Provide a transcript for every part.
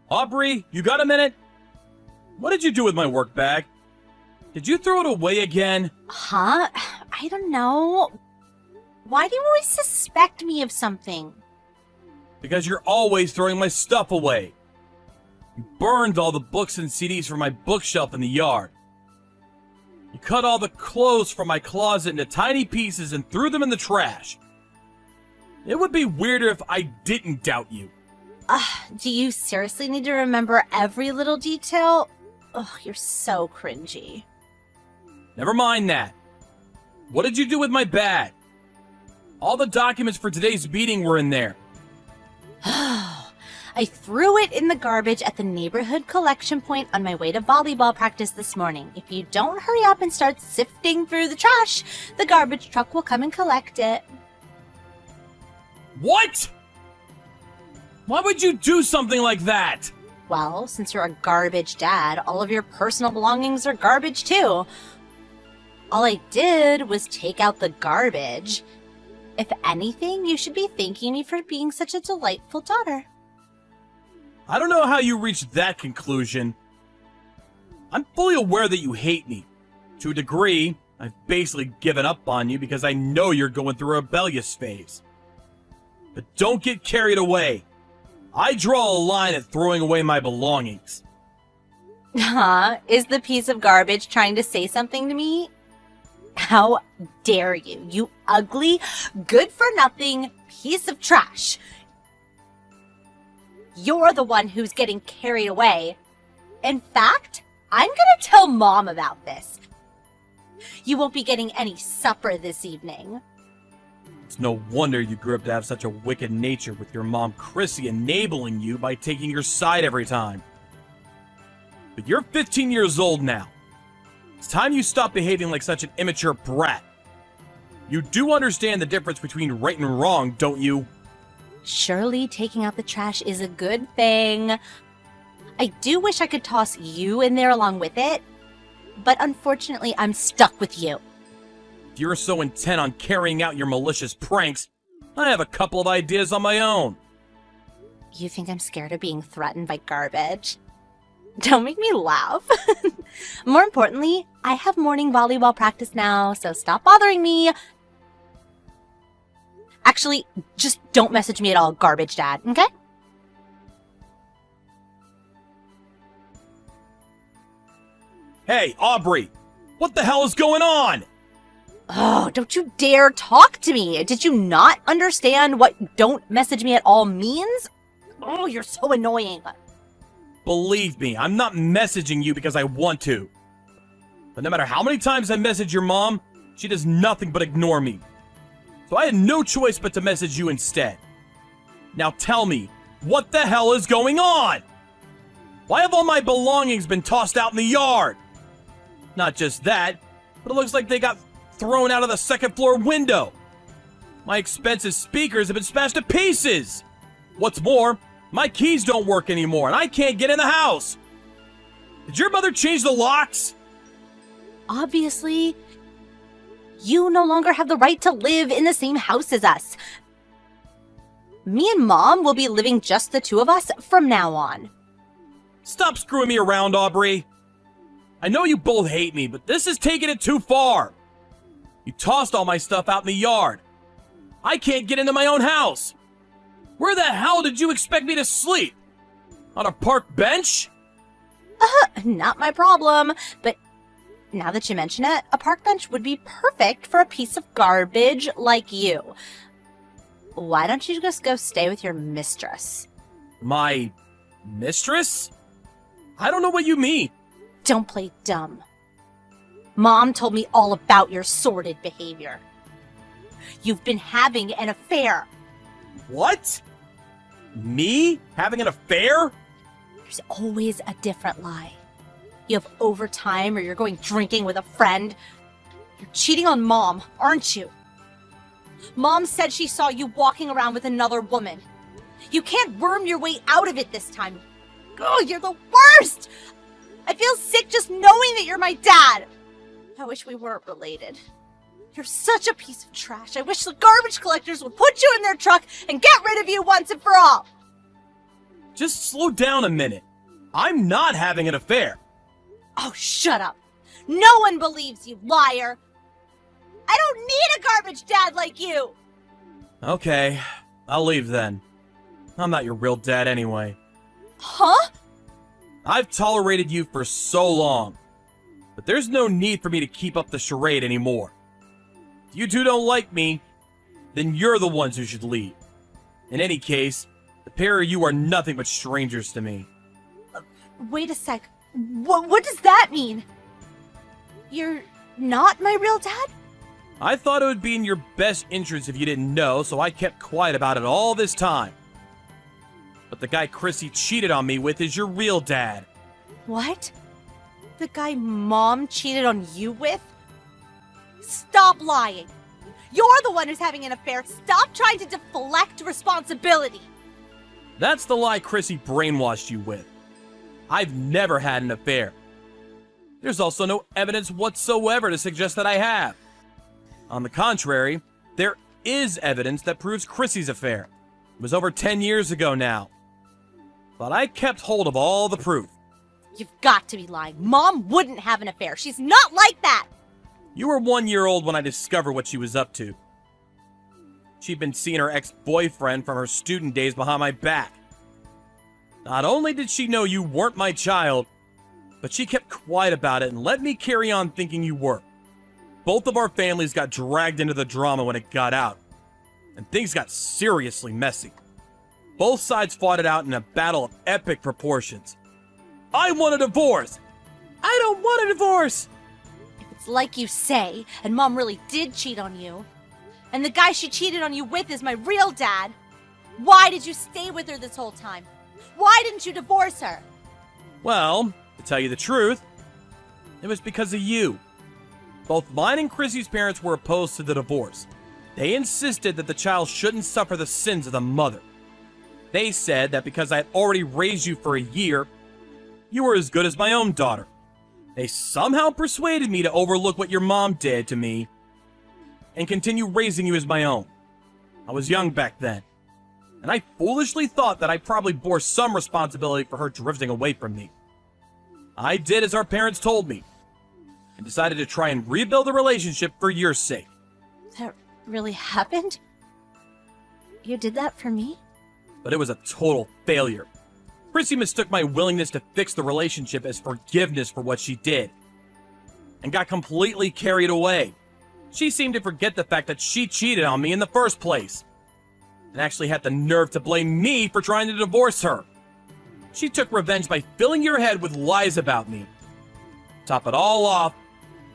Aubrey, you got a minute? What did you do with my work bag? Did you throw it away again? Huh? I don't know. Why do you always suspect me of something? Because you're always throwing my stuff away. You burned all the books and CDs from my bookshelf in the yard. You cut all the clothes from my closet into tiny pieces and threw them in the trash. It would be weirder if I didn't doubt you. Do you seriously need to remember every little detail? Ugh, you're so cringy. Never mind that. What did you do with my bag? All the documents for today's meeting were in there. I threw it in the garbage at the neighborhood collection point on my way to volleyball practice this morning. If you don't hurry up and start sifting through the trash, the garbage truck will come and collect it. What? Why would you do something like that? Well, since you're a garbage dad, all of your personal belongings are garbage too. All I did was take out the garbage. If anything, you should be thanking me for being such a delightful daughter. I don't know how you reached that conclusion. I'm fully aware that you hate me. To a degree, I've basically given up on you because I know you're going through a rebellious phase. But don't get carried away. I draw a line at throwing away my belongings. Huh? Is the piece of garbage trying to say something to me? How dare you, you ugly, good-for-nothing piece of trash. You're the one who's getting carried away. In fact, I'm gonna tell Mom about this. You won't be getting any supper this evening. It's no wonder you grew up to have such a wicked nature with your mom Chrissy enabling you by taking your side every time. But you're 15 years old now. It's time you stop behaving like such an immature brat. You do understand the difference between right and wrong, don't you? Surely taking out the trash is a good thing. I do wish I could toss you in there along with it, but unfortunately I'm stuck with you. If you're so intent on carrying out your malicious pranks, I have a couple of ideas on my own. You think I'm scared of being threatened by garbage? Don't make me laugh. More importantly, I have morning volleyball practice now, so stop bothering me. Actually, just don't message me at all, garbage dad, okay? Hey, Aubrey! What the hell is going on? Oh, don't you dare talk to me. Did you not understand what don't message me at all means? Oh, you're so annoying. Believe me, I'm not messaging you because I want to. But no matter how many times I message your mom, she does nothing but ignore me. So I had no choice but to message you instead. Now tell me, what the hell is going on? Why have all my belongings been tossed out in the yard? Not just that, but it looks like they got thrown out of the second floor window. My expensive speakers have been smashed to pieces. What's more, my keys don't work anymore and I can't get in the house. Did your mother change the locks? Obviously, you no longer have the right to live in the same house as us. Me and Mom will be living just the two of us from now on. Stop screwing me around, Aubrey. I know you both hate me, but this is taking it too far. You tossed all my stuff out in the yard. I can't get into my own house. Where the hell did you expect me to sleep? On a park bench? Not my problem, but now that you mention it, a park bench would be perfect for a piece of garbage like you. Why don't you just go stay with your mistress? My mistress? I don't know what you mean. Don't play dumb. Mom told me all about your sordid behavior. You've been having an affair. What? Me? Having an affair? There's always a different lie. You have overtime or you're going drinking with a friend. You're cheating on Mom, aren't you? Mom said she saw you walking around with another woman. You can't worm your way out of it this time. Oh, you're the worst! I feel sick just knowing that you're my dad. I wish we weren't related. You're such a piece of trash. I wish the garbage collectors would put you in their truck and get rid of you once and for all. Just slow down a minute. I'm not having an affair. Oh, shut up. No one believes you, liar. I don't need a garbage dad like you. Okay, I'll leave then. I'm not your real dad anyway. Huh? I've tolerated you for so long, but there's no need for me to keep up the charade anymore. If you two don't like me, then you're the ones who should leave. In any case, the pair of you are nothing but strangers to me. Wait a sec. What does that mean? You're not my real dad? I thought it would be in your best interest if you didn't know, so I kept quiet about it all this time. But the guy Chrissy cheated on me with is your real dad. What? The guy Mom cheated on you with? Stop lying. You're the one who's having an affair. Stop trying to deflect responsibility. That's the lie Chrissy brainwashed you with. I've never had an affair. There's also no evidence whatsoever to suggest that I have. On the contrary, there is evidence that proves Chrissy's affair. It was over 10 years ago now. But I kept hold of all the proof. You've got to be lying. Mom wouldn't have an affair. She's not like that. You were 1 year old when I discovered what she was up to. She'd been seeing her ex-boyfriend from her student days behind my back. Not only did she know you weren't my child, but she kept quiet about it and let me carry on thinking you were. Both of our families got dragged into the drama when it got out, and things got seriously messy. Both sides fought it out in a battle of epic proportions. I want a divorce! I don't want a divorce! If it's like you say, and Mom really did cheat on you, and the guy she cheated on you with is my real dad, why did you stay with her this whole time? Why didn't you divorce her? Well, to tell you the truth, it was because of you. Both mine and Chrissy's parents were opposed to the divorce. They insisted that the child shouldn't suffer the sins of the mother. They said that because I had already raised you for a year, you were as good as my own daughter. They somehow persuaded me to overlook what your mom did to me and continue raising you as my own. I was young back then, and I foolishly thought that I probably bore some responsibility for her drifting away from me. I did as our parents told me, and decided to try and rebuild the relationship for your sake. That really happened? You did that for me? But it was a total failure. Chrissy mistook my willingness to fix the relationship as forgiveness for what she did, and got completely carried away. She seemed to forget the fact that she cheated on me in the first place, and actually had the nerve to blame me for trying to divorce her. She took revenge by filling your head with lies about me. Top it all off,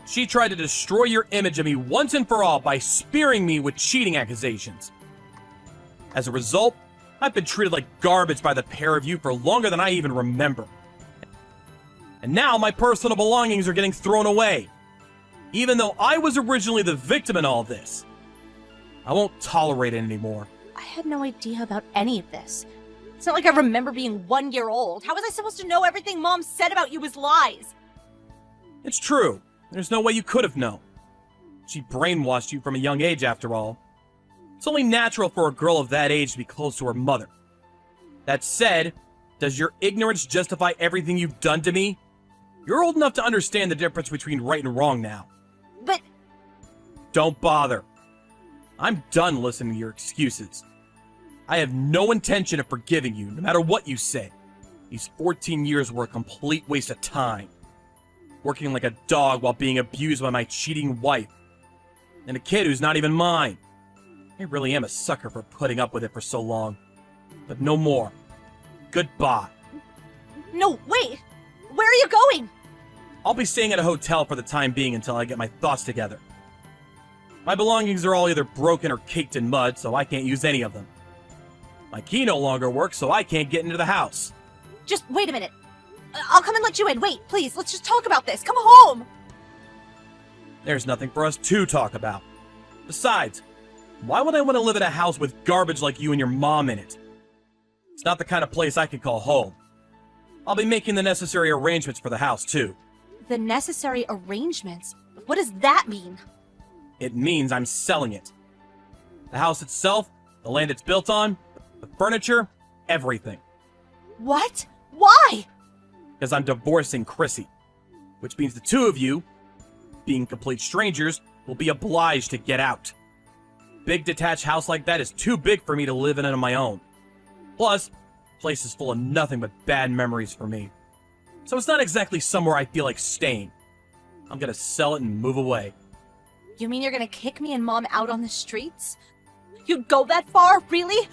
she tried to destroy your image of me once and for all by spearing me with cheating accusations. As a result, I've been treated like garbage by the pair of you for longer than I even remember. And now my personal belongings are getting thrown away, even though I was originally the victim in all this. I won't tolerate it anymore. I had no idea about any of this. It's not like I remember being 1 year old. How was I supposed to know everything Mom said about you was lies? It's true. There's no way you could have known. She brainwashed you from a young age, after all. It's only natural for a girl of that age to be close to her mother. That said, does your ignorance justify everything you've done to me? You're old enough to understand the difference between right and wrong now. But Don't bother. I'm done listening to your excuses. I have no intention of forgiving you, no matter what you say. These 14 years were a complete waste of time. Working like a dog while being abused by my cheating wife. And a kid who's not even mine. I really am a sucker for putting up with it for so long. But no more. Goodbye. no, wait! Where are you going? I'll be staying at a hotel for the time being until I get my thoughts together. My belongings are all either broken or caked in mud, so I can't use any of them. My key no longer works, so I can't get into the house. Just wait a minute. I'll come and let you in. Wait, please, let's just talk about this. Come home! There's nothing for us to talk about. Besides, why would I want to live in a house with garbage like you and your mom in it? It's not the kind of place I could call home. I'll be making the necessary arrangements for the house, too. The necessary arrangements? What does that mean? It means I'm selling it. The house itself, the land it's built on, the furniture, everything. What? Why? Because I'm divorcing Chrissy. Which means the two of you, being complete strangers, will be obliged to get out. Big detached house like that is too big for me to live in on my own. Plus, the place is full of nothing but bad memories for me. So it's not exactly somewhere I feel like staying. I'm gonna sell it and move away. You mean you're gonna kick me and Mom out on the streets? You'd go that far? Really?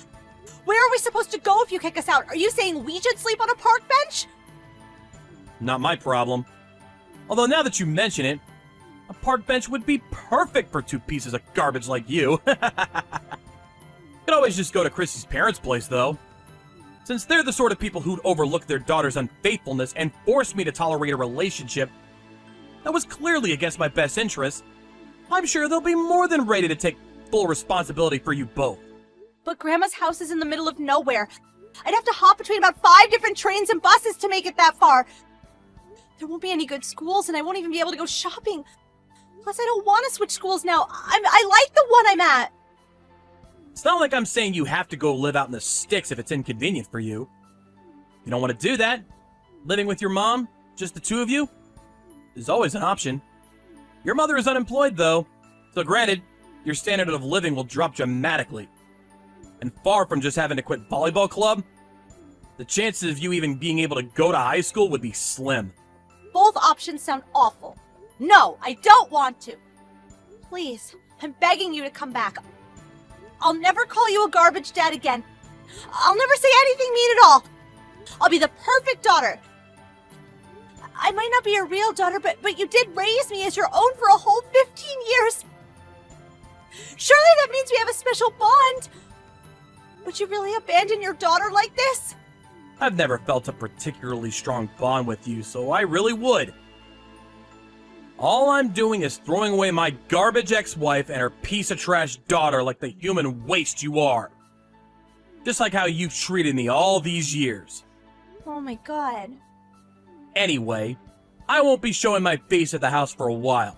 Where are we supposed to go if you kick us out? Are you saying we should sleep on a park bench? Not my problem. Although now that you mention it, a park bench would be perfect for two pieces of garbage like you. Could always just go to Chrissy's parents' place, though. Since they're the sort of people who'd overlook their daughter's unfaithfulness and force me to tolerate a relationship that was clearly against my best interests, I'm sure they'll be more than ready to take full responsibility for you both. But Grandma's house is in the middle of nowhere. I'd have to hop between about 5 different trains and buses to make it that far. There won't be any good schools, and I won't even be able to go shopping. Plus, I don't want to switch schools now. I like the one I'm at. It's not like I'm saying you have to go live out in the sticks if it's inconvenient for you. You don't want to do that? Living with your mom, just the two of you, is always an option. Your mother is unemployed, though, so granted, your standard of living will drop dramatically. And far from just having to quit volleyball club, the chances of you even being able to go to high school would be slim. Both options sound awful. No, I don't want to. Please, I'm begging you to come back. I'll never call you a garbage dad again. I'll never say anything mean at all. I'll be the perfect daughter. I might not be your real daughter, but you did raise me as your own for a whole 15 years. Surely that means we have a special bond. Would you really abandon your daughter like this? I've never felt a particularly strong bond with you, so I really would. All I'm doing is throwing away my garbage ex-wife and her piece of trash daughter like the human waste you are. Just like how you've treated me all these years. Oh my god. Anyway, I won't be showing my face at the house for a while.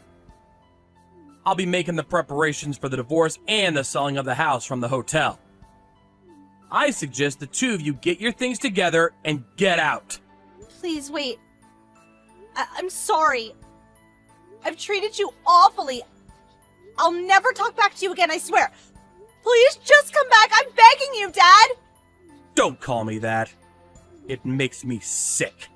I'll be making the preparations for the divorce and the selling of the house from the hotel. I suggest the two of you get your things together and get out. Please wait. I'm sorry. I've treated you awfully. I'll never talk back to you again, I swear. Please just come back. I'm begging you, Dad. Don't call me that. It makes me sick.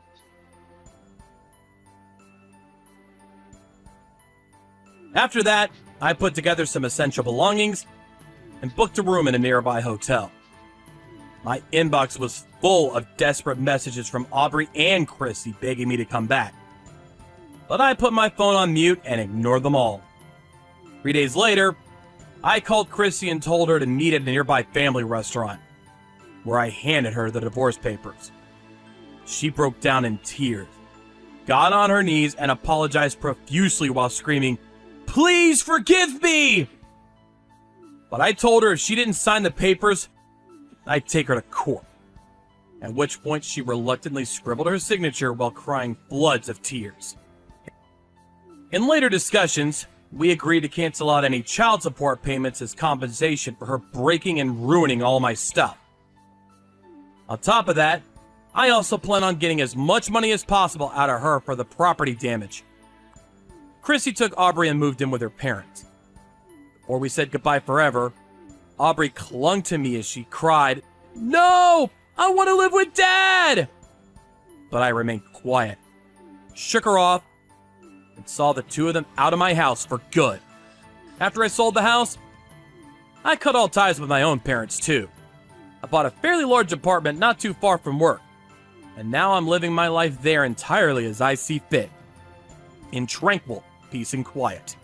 After that, I put together some essential belongings and booked a room in a nearby hotel. My inbox was full of desperate messages from Aubrey and Chrissy begging me to come back. But I put my phone on mute and ignored them all. 3 days later, I called Chrissy and told her to meet at a nearby family restaurant, where I handed her the divorce papers. She broke down in tears, got on her knees, and apologized profusely while screaming, "Please forgive me!" But I told her if she didn't sign the papers, I'd take her to court. At which point she reluctantly scribbled her signature while crying floods of tears. In later discussions, we agreed to cancel out any child support payments as compensation for her breaking and ruining all my stuff. On top of that, I also plan on getting as much money as possible out of her for the property damage. Chrissy took Aubrey and moved in with her parents. Before we said goodbye forever, Aubrey clung to me as she cried, "No! I want to live with Dad!" But I remained quiet, shook her off, and saw the two of them out of my house for good. After I sold the house, I cut all ties with my own parents too. I bought a fairly large apartment not too far from work, and now I'm living my life there entirely as I see fit, in tranquil peace and quiet.